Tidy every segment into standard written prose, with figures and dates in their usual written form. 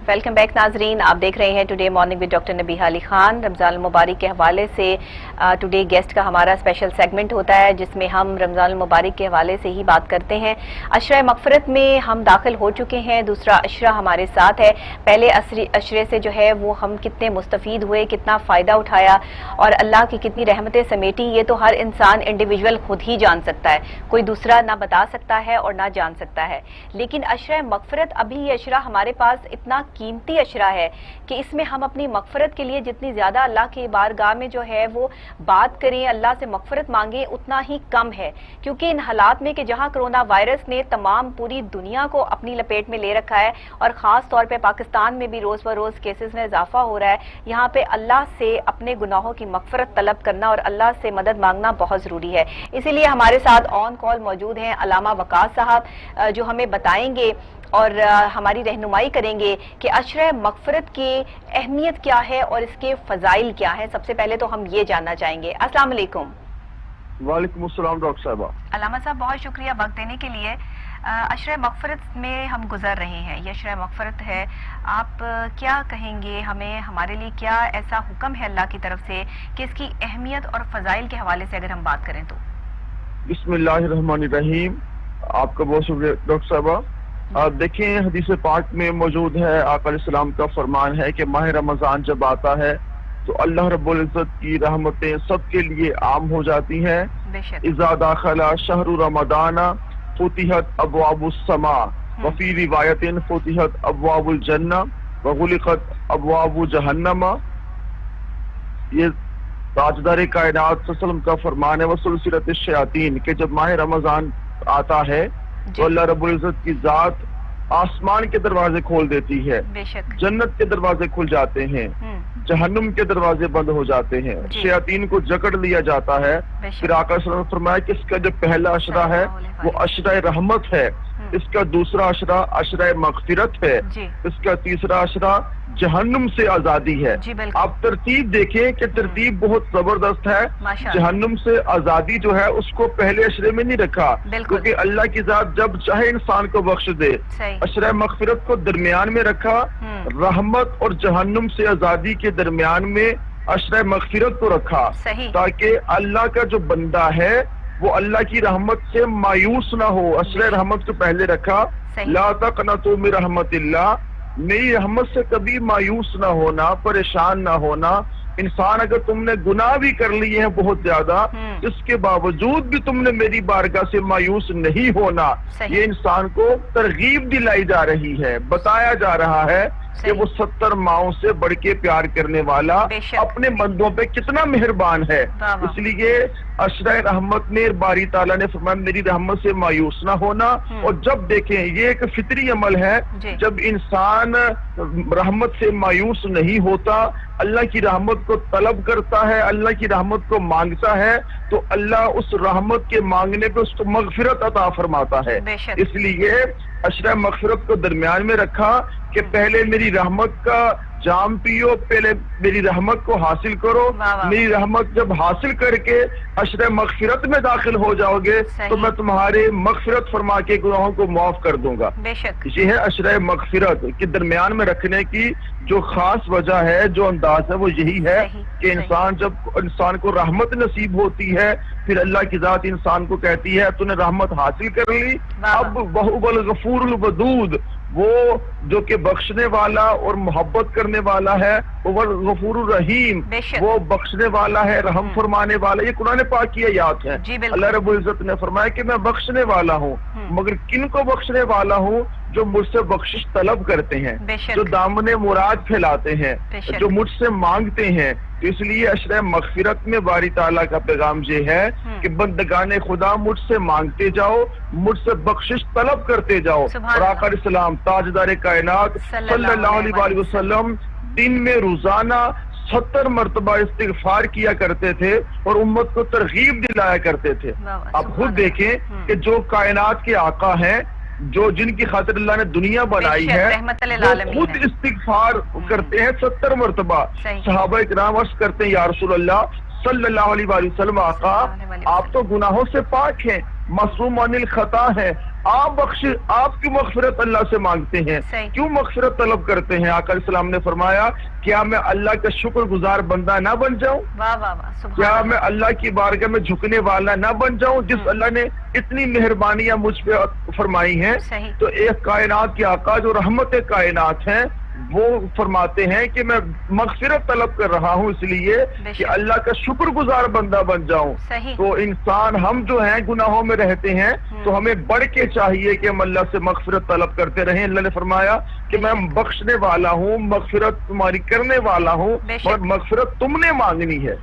Welcome back नाजरीन, आप देख रहे हैं today morning with doctor Nabiha Ali Khan. Ramzan मुबारक के हवाले से टुडे गेस्ट का हमारा स्पेशल सेगमेंट होता है जिसमें हम रमज़ान मुबारक के हवाले से ही बात करते हैं। अशरा मग़फ़िरत में हम दाखिल हो चुके हैं, दूसरा अशरा हमारे साथ है। पहले अशरे से जो है वो हम कितने मुस्तफ़ीद हुए, कितना फ़ायदा उठाया और अल्लाह की कितनी रहमतें समेटी, ये तो हर इंसान इंडिविजुअल खुद ही जान सकता है, कोई दूसरा ना बता सकता है और ना जान सकता है। लेकिन अशरा मग़फ़िरत, अभी ये अशरा हमारे पास इतना कीमती अशरा है कि इसमें हम अपनी मग़फ़िरत के लिए जितनी ज़्यादा अल्लाह की बारगाह में जो है वो बात करें, अल्लाह से मग़फ़िरत मांगे, उतना ही कम है। क्योंकि इन हालात में कि जहाँ कोरोना वायरस ने तमाम पूरी दुनिया को अपनी लपेट में ले रखा है और ख़ास तौर पे पाकिस्तान में भी रोज़ ब रोज़ केसेस में इजाफा हो रहा है, यहाँ पे अल्लाह से अपने गुनाहों की मग़फ़िरत तलब करना और अल्लाह से मदद मांगना बहुत ज़रूरी है। इसीलिए हमारे साथ ऑन कॉल मौजूद हैं अल्लामा वक़ास साहब, जो हमें बताएंगे और हमारी रहनुमाई करेंगे कि अशरा मग़फ़िरत की अहमियत क्या है और इसके फ़ज़ाइल क्या हैं। सबसे पहले तो हम ये जानना चाहेंगे। अस्सलाम वालेकुम। वालेकुम अस्सलाम डॉक्टर साहबा। अल्लामा साहब, बहुत शुक्रिया वक्त देने के लिए। अशरा मग़फ़िरत में हम गुजर रहे हैं, ये अशरा मग़फ़िरत है, आप क्या कहेंगे हमें, हमारे लिए क्या ऐसा हुक्म है अल्लाह की तरफ से कि इसकी अहमियत और फ़ज़ाइल के हवाले से अगर हम बात करें तो? बिस्मिल्लाहिर्रहमानिर्रहीम। आपका बहुत शुक्रिया डॉक्टर साहबा। देखें, हदीस पाक में मौजूद है, आका अलैहिस्सलाम का फरमान है कि माह रमज़ान जब आता है तो अल्लाह रब्बुल इज़्ज़त की रहमतें सबके लिए आम हो जाती हैं। इज़ा दाखला शहरु रमज़ाना फुतिहत अब्वाबुस समा व फी रिवायतिन फुतिहत अब्वाबुल जन्नह व गुलिक़त अब्वाबु जहन्नम। ये ताजदार कायनात सल्लल्लाहु अलैहि वसल्लम का फरमान है, वसुल सिरत शयातीन, के जब माह रमज़ान आता है तो अल्लाह रब्बुल इज़्ज़त की जात आसमान के दरवाजे खोल देती है, जन्नत के दरवाजे खुल जाते हैं, जहन्नुम के दरवाजे बंद हो जाते हैं, शयातीन को जकड़ लिया जाता है। फिर आका सल्लल्लाहु अलैहि वसल्लम ने फरमाया कि इसका जो पहला अशरा है वो अशरा रहमत है, इसका दूसरा अशरा अशरा मग़फ़िरत है, इसका तीसरा अशरा जहन्नुम से आजादी है। आप तरतीब देखें कि तरतीब बहुत जबरदस्त है। जहन्नुम से आजादी जो है उसको पहले अशरे में नहीं रखा, क्योंकि अल्लाह की जात जब चाहे इंसान को बख्श दे। अशरा मग़फ़िरत को दरमियान में रखा, रहमत और जहन्नुम से आजादी के दरमियान में अशरा मग़फ़िरत को रखा, ताकि अल्लाह का जो बंदा है वो अल्लाह की रहमत से मायूस ना हो। अशरा रहमत को पहले रखा, ला तक़नतू मिन रहमतिल्लाह, मेरी रहमत से कभी मायूस ना होना, परेशान ना होना। इंसान अगर तुमने गुनाह भी कर लिए हैं बहुत ज्यादा, इसके बावजूद भी तुमने मेरी बारगाह से मायूस नहीं होना, ये इंसान को तरगीब दिलाई जा रही है। बताया जा रहा है कि वो 70 माओं से बढ़ के प्यार करने वाला अपने बंदों पे कितना मेहरबान है। इसलिए अशरा रहमत में बारी ताला ने फरमाया मेरी रहमत से मायूस ना होना। और जब देखें, ये एक फितरी अमल है, जब इंसान रहमत से मायूस नहीं होता, अल्लाह की रहमत को तलब करता है, अल्लाह की रहमत को मांगता है, तो अल्लाह उस रहमत के मांगने पे उसको मग़फ़िरत अता फरमाता है। इसलिए अशरा मग़फ़िरत को दरमियान में रखा कि पहले मेरी रहमत का जाम पियो, पहले मेरी रहमत को हासिल करो। मेरी रहमत जब हासिल करके अशरा मग़फ़िरत में दाखिल हो जाओगे तो मैं तुम्हारे मग़फ़िरत फरमा के गुनाहों को माफ कर दूंगा। ये है अशरा मग़फ़िरत के दरमियान में रखने की जो खास वजह है, जो अंदाज है, वो यही है कि इंसान जब इंसान को रहमत नसीब होती है, फिर अल्लाह की जात इंसान को कहती है तूने रहमत हासिल कर ली, अब वहुवल गफूरुल वदूद, वो जो कि बख्शने वाला और मोहब्बत करने वाला है, वो गफूरुर रहीम, वो बख्शने वाला है, रहम फरमाने वाला। ये कुरान पाक की आयत है। अल्लाह रब्बुल इज़्ज़त ने फरमाया कि मैं बख्शने वाला हूँ, मगर किन को बख्शने वाला हूँ? जो मुझसे बख्शिश तलब करते हैं, जो दामने मुराद फैलाते हैं, जो मुझसे मांगते हैं। तो इसलिए अशरा मग़फ़िरत में बारी ताला का पैगाम ये है कि बंदगाने खुदा मुझसे मांगते जाओ, मुझसे बख्शिश तलब करते जाओ। और आका अलैहिस्सलाम ताजदार कायनात सल्लल्लाहु अलैहि वसल्लम दिन में रोजाना 70 मरतबा इस्तिग़फ़ार किया करते थे और उम्मत को तरगीब दिलाया करते थे। आप खुद देखें कि जो कायनात के आका हैं, जो जिनकी खातिर अल्लाह ने दुनिया बनाई है, वो खुद इस्तिग़फ़ार करते हैं 70 मरतबा। सहाबा इकराम अर्ज़ करते हैं या रसूल अल्लाह सल्लल्लाहु अलैहि वसल्लम, आका आप तो गुनाहों से पाक हैं, मासूम अनिल खता है, आप की मगफिरत अल्लाह से मांगते हैं, क्यों मगफिरत तलब करते हैं? आका अलैहिस्सलाम ने फरमाया, क्या मैं अल्लाह का शुक्रगुजार बंदा ना बन जाऊं? वाह वाह वाह, क्या मैं अल्लाह की बारगाह में झुकने वाला ना बन जाऊं? जिस अल्लाह ने इतनी मेहरबानियां मुझ पे फरमाई हैं, तो एक कायनात के आका जो रहमत कायनात हैं, वो फरमाते हैं कि मैं मगफिरत तलब कर रहा हूँ इसलिए कि अल्लाह का शुक्रगुजार बंदा बन जाऊं। तो इंसान हम जो हैं गुनाहों में रहते हैं, तो हमें बढ़ के चाहिए कि हम अल्लाह से मगफिरत तलब करते रहें। अल्लाह ने फरमाया कि मैं बख्शने वाला हूँ, मगफिरत तुम्हारी करने वाला हूँ, और मगफिरत तुमने मांगनी है।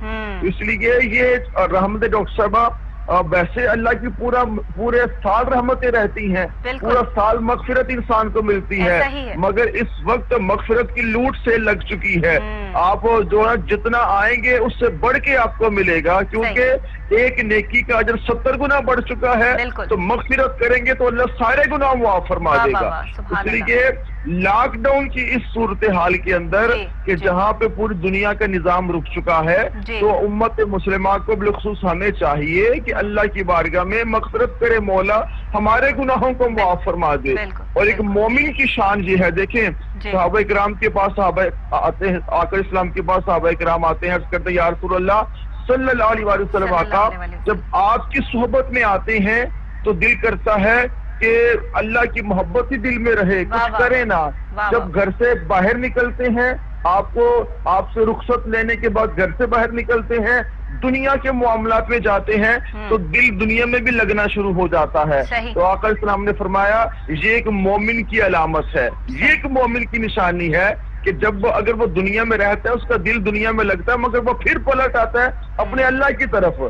इसलिए ये रहमत डॉक्टर साहबा, वैसे अल्लाह की पूरे साल रहमतें रहती हैं, पूरा साल मगफिरत इंसान को मिलती है, मगर इस वक्त मगफिरत की लूट से लग चुकी है। आप जो है जितना आएंगे उससे बढ़ के आपको मिलेगा, क्योंकि एक नेकी का अजर 70 गुना बढ़ चुका है। तो मगफिरत करेंगे तो अल्लाह सारे गुनाह माफ फरमा देगा। इसलिए लॉकडाउन की इस सूरत हाल के अंदर कि जहाँ पे पूरी दुनिया का निजाम रुक चुका है, तो उम्मत मुस्लिमा को बिलखुसूस हमें चाहिए कि अल्लाह की बारगाह में मगफिरत करे, मौला हमारे गुनाहों को माफ फरमा दे। और एक मोमिन की शान ये है, देखें सहाबा इकराम के पास आते हैं, आका इस्लाम के पास सहाबा इकराम आते हैं, अर्ज करते हैं या रसूल अल्लाह सल्लल्लाहु अलैहि वसल्लम, आका जब आपकी सोहबत में आते हैं तो दिल करता है कि अल्लाह की मोहब्बत ही दिल में रहे, कुछ करे ना। जब घर से बाहर निकलते हैं, आपसे रुखसत लेने के बाद घर से बाहर निकलते हैं, दुनिया के मामलात में जाते हैं, तो दिल दुनिया में भी लगना शुरू हो जाता है। तो आका इस्लाम ने फरमाया ये एक मोमिन की अलामत है, ये एक मोमिन की निशानी है कि जब अगर वो दुनिया में रहता है उसका दिल दुनिया में लगता है, मगर वो फिर पलट आता है अपने अल्लाह की तरफ,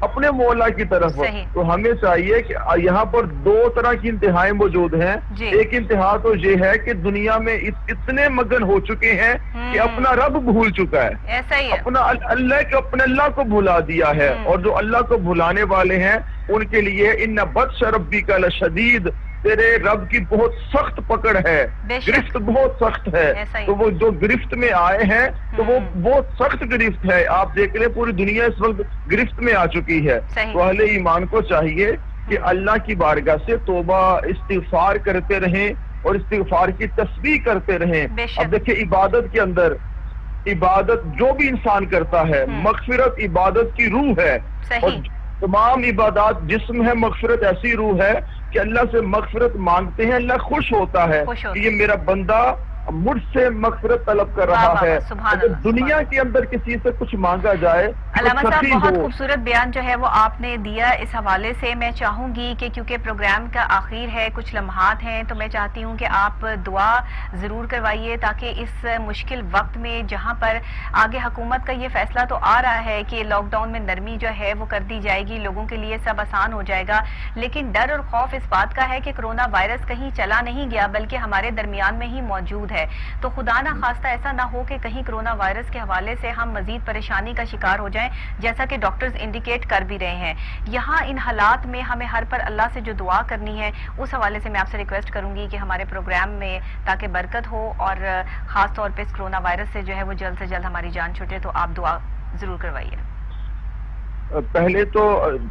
अपने मौला की तरफ। तो हमें चाहिए कि यहाँ पर दो तरह की इंतहाएं मौजूद हैं। एक इंतहा तो ये है कि दुनिया में इतने मगन हो चुके हैं कि अपना रब भूल चुका है, ऐसा ही है। अपने अल्लाह को भुला दिया है। और जो अल्लाह को भुलाने वाले हैं उनके लिए इन्ना बत्श रब्बी का लशदीद, तेरे रब की बहुत सख्त पकड़ है, गिरफ्त बहुत सख्त है। तो वो जो गिरफ्त में आए हैं तो वो बहुत सख्त गिरफ्त है। आप देख लें पूरी दुनिया इस वक्त गिरफ्त में आ चुकी है। तो अहले ईमान को चाहिए कि अल्लाह की बारगाह से तौबा इस्तिगफार करते रहें और इस्तिगफार की तस्बीह करते रहें। अब देखिए इबादत के अंदर, इबादत जो भी इंसान करता है, मगफिरत इबादत की रूह है, और तमाम इबादत जिस्म है, मगफिरत ऐसी रूह है कि अल्लाह से मगफिरत मांगते हैं, अल्लाह खुश होता है कि ये मेरा बंदा मुझसे मगफिरत तलब कर रहा है। अगर दुनिया के अंदर किसी से कुछ मांगा जाए, अल्लामा साहब बहुत खूबसूरत बयान जो है वो आपने दिया। इस हवाले से मैं चाहूंगी कि क्योंकि प्रोग्राम का आखिर है, कुछ लम्हात हैं, तो मैं चाहती हूँ कि आप दुआ जरूर करवाइए ताकि इस मुश्किल वक्त में, जहाँ पर आगे हुकूमत का ये फैसला तो आ रहा है कि लॉकडाउन में नरमी जो है वो कर दी जाएगी, लोगों के लिए सब आसान हो जाएगा, लेकिन डर और खौफ इस बात का है कि कोरोना वायरस कहीं चला नहीं गया बल्कि हमारे दरमियान में ही मौजूद है। तो खुदा ना खास्ता ऐसा ना हो कि कहीं कोरोना वायरस के हवाले से हम मजीद परेशानी का शिकार हो जाएं, जैसा कि डॉक्टर्स इंडिकेट कर भी रहे हैं। यहाँ इन हालात में हमें हर पर अल्लाह से जो दुआ करनी है, उस हवाले से मैं आपसे रिक्वेस्ट करूंगी कि हमारे प्रोग्राम में ताकि बरकत हो और खास तौर पे इस कोरोना वायरस से जो है वो जल्द से जल्द हमारी जान छूटे, तो आप दुआ जरूर करवाइए। पहले तो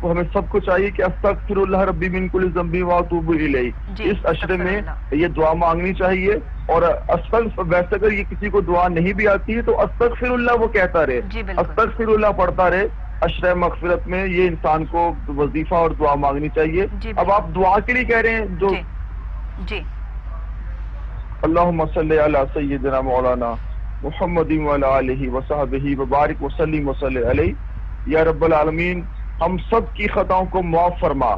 हमें सबको चाहिए कि अस्तगफिरुल्लाह रब्बी मिन कुल्ली ज़ंबी व अतूबु इलैहि, इस अशरे में ये दुआ मांगनी चाहिए। और वैसे अगर ये किसी को दुआ नहीं भी आती है तो अस्तगफिरुल्लाह वो कहता रहे, अस्तगफिरुल्लाह पढ़ता रहे। अशरे मगफिरत में ये इंसान को वजीफा और दुआ मांगनी चाहिए। अब आप दुआ के लिए कह रहे हैं जो अल्लाहुम्मा सल्ली अला सय्यिदिना मौलाना मुहम्मदिन व अला आलिहि व सहबिहि व बारिक व सल्लिम व सल्ली अलैहि। या रब्बल आलमीन, हम सब की खताओं को माफ फरमा।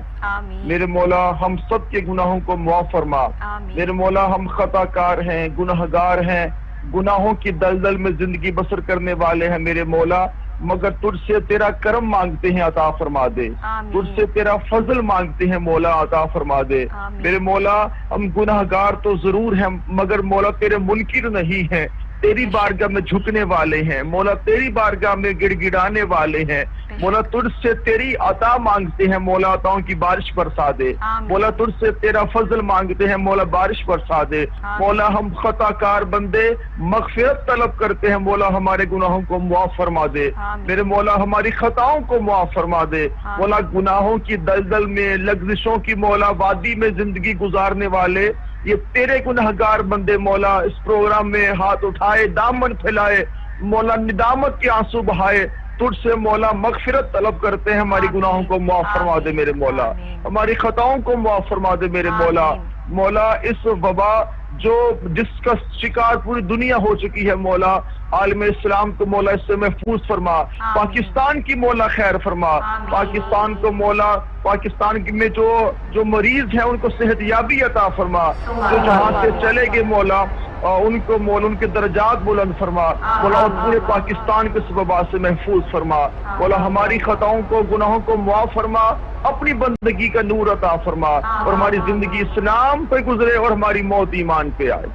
मेरे मौला हम सब के गुनाहों को माफ फरमा। मेरे मौला हम खताकार हैं, गुनाहगार हैं, गुनाहों की दलदल में जिंदगी बसर करने वाले हैं मेरे मौला, मगर तुझसे तेरा करम मांगते हैं, अता फरमा दे। तुझसे तेरा फजल मांगते हैं मौला, अता फरमा दे। मेरे मौला हम गुनाहगार तो जरूर हैं मगर मौला तेरे मुनकिर नहीं हैं, तेरी बारगाह में झुकने वाले हैं, मौला तेरी बारगाह में गिड़गिड़ाने वाले हैं, मौला तुझसे तेरी अता मांगते हैं, मौला अताओं की बारिश बरसा दे, मौला तुझसे तेरा फजल मांगते हैं, मौला बारिश बरसा दे, मौला हम खताकार बंदे मगफिरत तलब करते हैं, मौला हमारे गुनाहों को मुआफ फरमा दे, मेरे मौला हमारी खताओं को मुआफ फरमा दे, मौला गुनाहों की दलदल में लग्जिशों की मौला वादी में जिंदगी गुजारने वाले ये तेरे गुनहगार बंदे मौला इस प्रोग्राम में हाथ उठाए, दामन फैलाए, मौला निदामत के आंसू बहाए, तुझसे मौला मगफिरत तलब करते हैं, हमारी गुनाहों को माफ फरमा दे मेरे मौला, हमारी खताओं को माफ फरमा दे मेरे मौला। मौला इस वबा जो जिसका शिकार पूरी दुनिया हो चुकी है मौला, आलम इस्लाम को मौला इससे महफूज फरमा, पाकिस्तान की मौला खैर फरमा, पाकिस्तान को मौला पाकिस्तान में जो मरीज हैं उनको सेहतयाबी अता फरमा, जो जहां से चले गए मौला उनको मौला उनके दर्जात बुलंद फरमा, मौला और पूरे पाकिस्तान के इस वबा से महफूज फरमा, मौला हमारी खताओं को गुनाहों को मुआफ फरमा, अपनी बंदगी का नूर अता फरमा और हमारी जिंदगी इस्लाम पे गुजरे और हमारी मौत ईमान पे आए।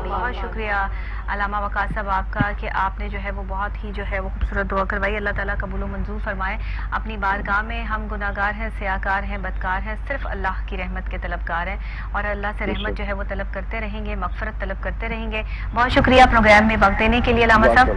बहुत शुक्रिया अल्लामा वक़ास साहब आपका कि आपने जो है वो बहुत ही जो है वो खूबसूरत दुआ करवाई। अल्लाह ताला कबूल व मंजूर फरमाए। अपनी बारगाह में हम गुनाहगार हैं, सियाकार हैं, बदकार हैं, सिर्फ अल्लाह की रहमत के तलबगार हैं और अल्लाह से रहमत जो है वो तलब करते रहेंगे, मगफरत तलब करते रहेंगे। बहुत शुक्रिया प्रोग्राम में वक्त देने के लिए अल्लामा साहब।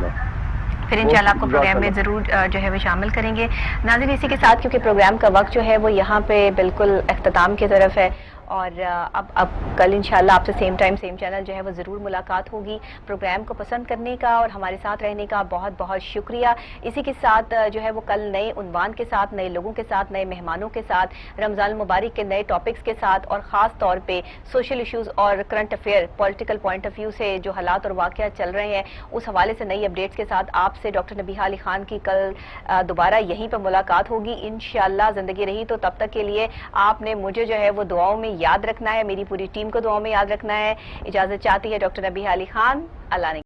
फिर इंशाल्लाह आपको प्रोग्राम में ज़रूर जो है वो शामिल करेंगे। नाज़रीन इसी के साथ क्योंकि प्रोग्राम का वक्त जो है वो यहाँ पे बिल्कुल अख्ताम की तरफ है और अब कल इंशाल्लाह आपसे सेम टाइम सेम चैनल जो है वो ज़रूर मुलाकात होगी। प्रोग्राम को पसंद करने का और हमारे साथ रहने का बहुत बहुत शुक्रिया। इसी के साथ जो है वो कल नए उन्वान के साथ, नए लोगों के साथ, नए मेहमानों के साथ, रमज़ान मुबारक के नए टॉपिक्स के साथ और ख़ास तौर पे सोशल इश्यूज़ और current affair, political point of view से जो हालात और वाक़यात चल रहे हैं उस हवाले से नई अपडेट्स के साथ आपसे डॉक्टर नबीहा अली खान की कल दोबारा यहीं पर मुलाकात होगी इंशाल्लाह। ज़िंदगी रही तो तब तक के लिए आपने मुझे जो है वो दुआओं में याद रखना है, मेरी पूरी टीम को दुआओं में याद रखना है। इजाज़त चाहती है डॉक्टर नबीहा अली खान। अल्लाह ने